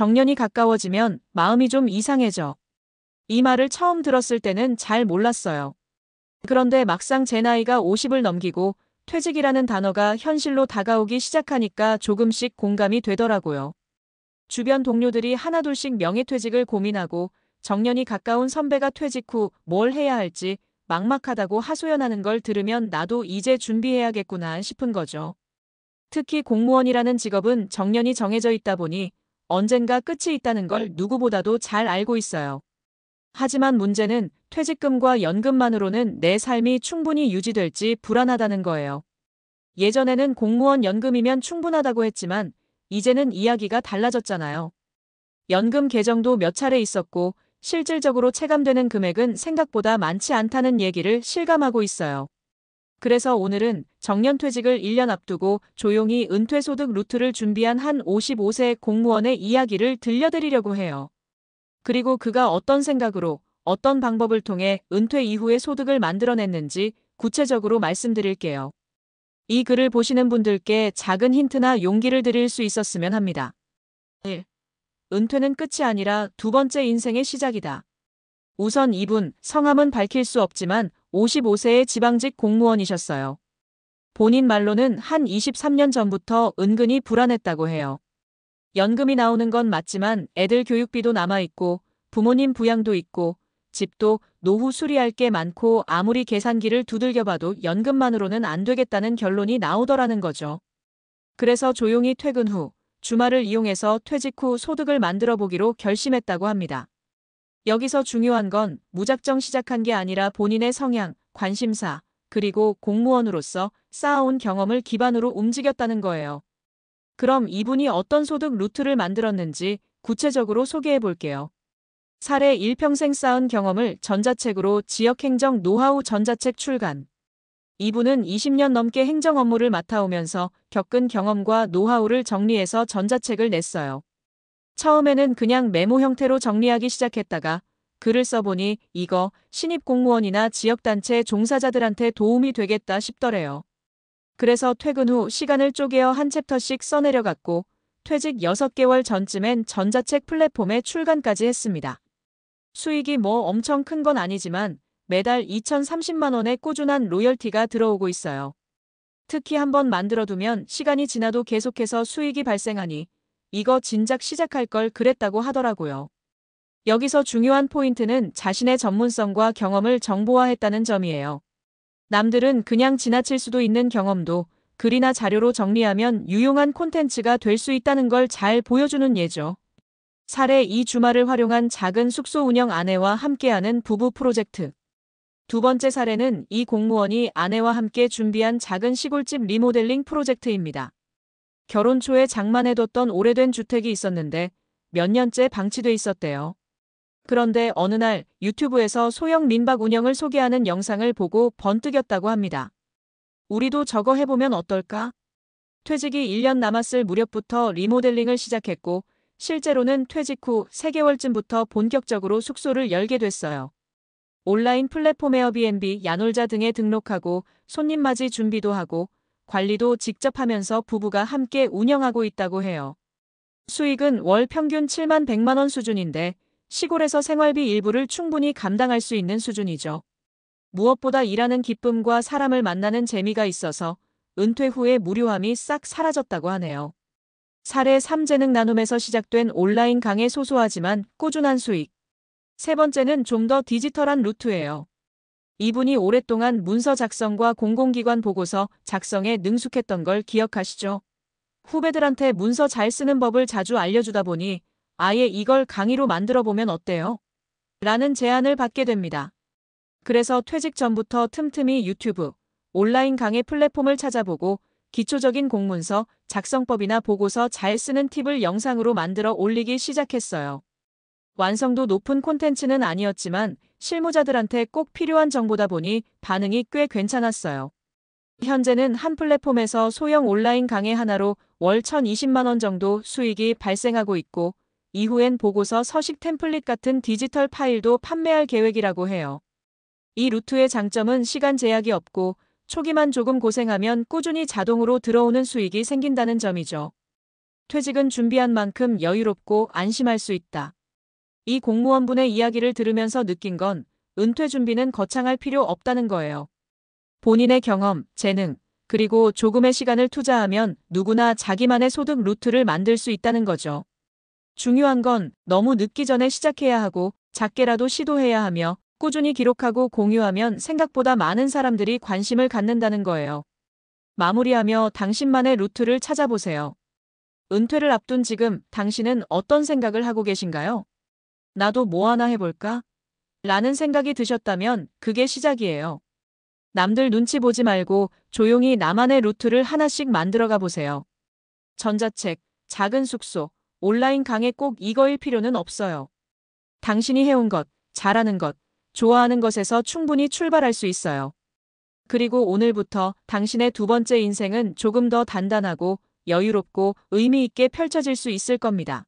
정년이 가까워지면 마음이 좀 이상해져. 이 말을 처음 들었을 때는 잘 몰랐어요. 그런데 막상 제 나이가 50을 넘기고 퇴직이라는 단어가 현실로 다가오기 시작하니까 조금씩 공감이 되더라고요. 주변 동료들이 하나둘씩 명예퇴직을 고민하고 정년이 가까운 선배가 퇴직 후 뭘 해야 할지 막막하다고 하소연하는 걸 들으면 나도 이제 준비해야겠구나 싶은 거죠. 특히 공무원이라는 직업은 정년이 정해져 있다 보니 언젠가 끝이 있다는 걸 누구보다도 잘 알고 있어요. 하지만 문제는 퇴직금과 연금만으로는 내 삶이 충분히 유지될지 불안하다는 거예요. 예전에는 공무원 연금이면 충분하다고 했지만 이제는 이야기가 달라졌잖아요. 연금 계정도 몇 차례 있었고 실질적으로 체감되는 금액은 생각보다 많지 않다는 얘기를 실감하고 있어요. 그래서 오늘은 정년퇴직을 1년 앞두고 조용히 은퇴소득 루트를 준비한 한 55세 공무원의 이야기를 들려드리려고 해요. 그리고 그가 어떤 생각으로 어떤 방법을 통해 은퇴 이후의 소득을 만들어냈는지 구체적으로 말씀드릴게요. 이 글을 보시는 분들께 작은 힌트나 용기를 드릴 수 있었으면 합니다. 1. 은퇴는 끝이 아니라 두 번째 인생의 시작이다. 우선 이분, 성함은 밝힐 수 없지만 55세의 지방직 공무원이셨어요. 본인 말로는 한 23년 전부터 은근히 불안했다고 해요. 연금이 나오는 건 맞지만 애들 교육비도 남아있고 부모님 부양도 있고 집도 노후 수리할 게 많고 아무리 계산기를 두들겨봐도 연금만으로는 안 되겠다는 결론이 나오더라는 거죠. 그래서 조용히 퇴근 후 주말을 이용해서 퇴직 후 소득을 만들어 보기로 결심했다고 합니다. 여기서 중요한 건 무작정 시작한 게 아니라 본인의 성향, 관심사, 그리고 공무원으로서 쌓아온 경험을 기반으로 움직였다는 거예요. 그럼 이분이 어떤 소득 루트를 만들었는지 구체적으로 소개해 볼게요. 사례 1평생 쌓은 경험을 전자책으로 지역행정 노하우 전자책 출간. 이분은 20년 넘게 행정 업무를 맡아오면서 겪은 경험과 노하우를 정리해서 전자책을 냈어요. 처음에는 그냥 메모 형태로 정리하기 시작했다가 글을 써보니 이거 신입 공무원이나 지역단체 종사자들한테 도움이 되겠다 싶더래요. 그래서 퇴근 후 시간을 쪼개어 한 챕터씩 써내려갔고 퇴직 6개월 전쯤엔 전자책 플랫폼에 출간까지 했습니다. 수익이 뭐 엄청 큰 건 아니지만 매달 2,030만 원의 꾸준한 로열티가 들어오고 있어요. 특히 한번 만들어두면 시간이 지나도 계속해서 수익이 발생하니 이거 진작 시작할 걸 그랬다고 하더라고요. 여기서 중요한 포인트는 자신의 전문성과 경험을 정보화했다는 점이에요. 남들은 그냥 지나칠 수도 있는 경험도 글이나 자료로 정리하면 유용한 콘텐츠가 될 수 있다는 걸 잘 보여주는 예죠. 사례 2 주말을 활용한 작은 숙소 운영 아내와 함께하는 부부 프로젝트. 두 번째 사례는 이 공무원이 아내와 함께 준비한 작은 시골집 리모델링 프로젝트입니다. 결혼 초에 장만해뒀던 오래된 주택이 있었는데 몇 년째 방치돼 있었대요. 그런데 어느 날 유튜브에서 소형 민박 운영을 소개하는 영상을 보고 번뜩였다고 합니다. 우리도 저거 해보면 어떨까? 퇴직이 1년 남았을 무렵부터 리모델링을 시작했고 실제로는 퇴직 후 3개월쯤부터 본격적으로 숙소를 열게 됐어요. 온라인 플랫폼 에어비앤비, 야놀자 등에 등록하고 손님 맞이 준비도 하고 관리도 직접 하면서 부부가 함께 운영하고 있다고 해요. 수익은 월 평균 7만 100만 원 수준인데 시골에서 생활비 일부를 충분히 감당할 수 있는 수준이죠. 무엇보다 일하는 기쁨과 사람을 만나는 재미가 있어서 은퇴 후의 무료함이 싹 사라졌다고 하네요. 사례 3 재능 나눔에서 시작된 온라인 강의 소소하지만 꾸준한 수익. 세 번째는 좀 더 디지털한 루트예요. 이분이 오랫동안 문서 작성과 공공기관 보고서 작성에 능숙했던 걸 기억하시죠? 후배들한테 문서 잘 쓰는 법을 자주 알려주다 보니 아예 이걸 강의로 만들어 보면 어때요? 라는 제안을 받게 됩니다. 그래서 퇴직 전부터 틈틈이 유튜브, 온라인 강의 플랫폼을 찾아보고 기초적인 공문서, 작성법이나 보고서 잘 쓰는 팁을 영상으로 만들어 올리기 시작했어요. 완성도 높은 콘텐츠는 아니었지만 실무자들한테 꼭 필요한 정보다 보니 반응이 꽤 괜찮았어요. 현재는 한 플랫폼에서 소형 온라인 강의 하나로 월 1,020만 원 정도 수익이 발생하고 있고 이후엔 보고서 서식 템플릿 같은 디지털 파일도 판매할 계획이라고 해요. 이 루트의 장점은 시간 제약이 없고 초기만 조금 고생하면 꾸준히 자동으로 들어오는 수익이 생긴다는 점이죠. 퇴직은 준비한 만큼 여유롭고 안심할 수 있다. 이 공무원분의 이야기를 들으면서 느낀 건 은퇴 준비는 거창할 필요 없다는 거예요. 본인의 경험, 재능, 그리고 조금의 시간을 투자하면 누구나 자기만의 소득 루트를 만들 수 있다는 거죠. 중요한 건 너무 늦기 전에 시작해야 하고 작게라도 시도해야 하며 꾸준히 기록하고 공유하면 생각보다 많은 사람들이 관심을 갖는다는 거예요. 마무리하며 당신만의 루트를 찾아보세요. 은퇴를 앞둔 지금 당신은 어떤 생각을 하고 계신가요? 나도 뭐 하나 해볼까? 라는 생각이 드셨다면 그게 시작이에요. 남들 눈치 보지 말고 조용히 나만의 루트를 하나씩 만들어가 보세요. 전자책, 작은 숙소, 온라인 강의 꼭 이거일 필요는 없어요. 당신이 해온 것, 잘하는 것, 좋아하는 것에서 충분히 출발할 수 있어요. 그리고 오늘부터 당신의 두 번째 인생은 조금 더 단단하고 여유롭고 의미 있게 펼쳐질 수 있을 겁니다.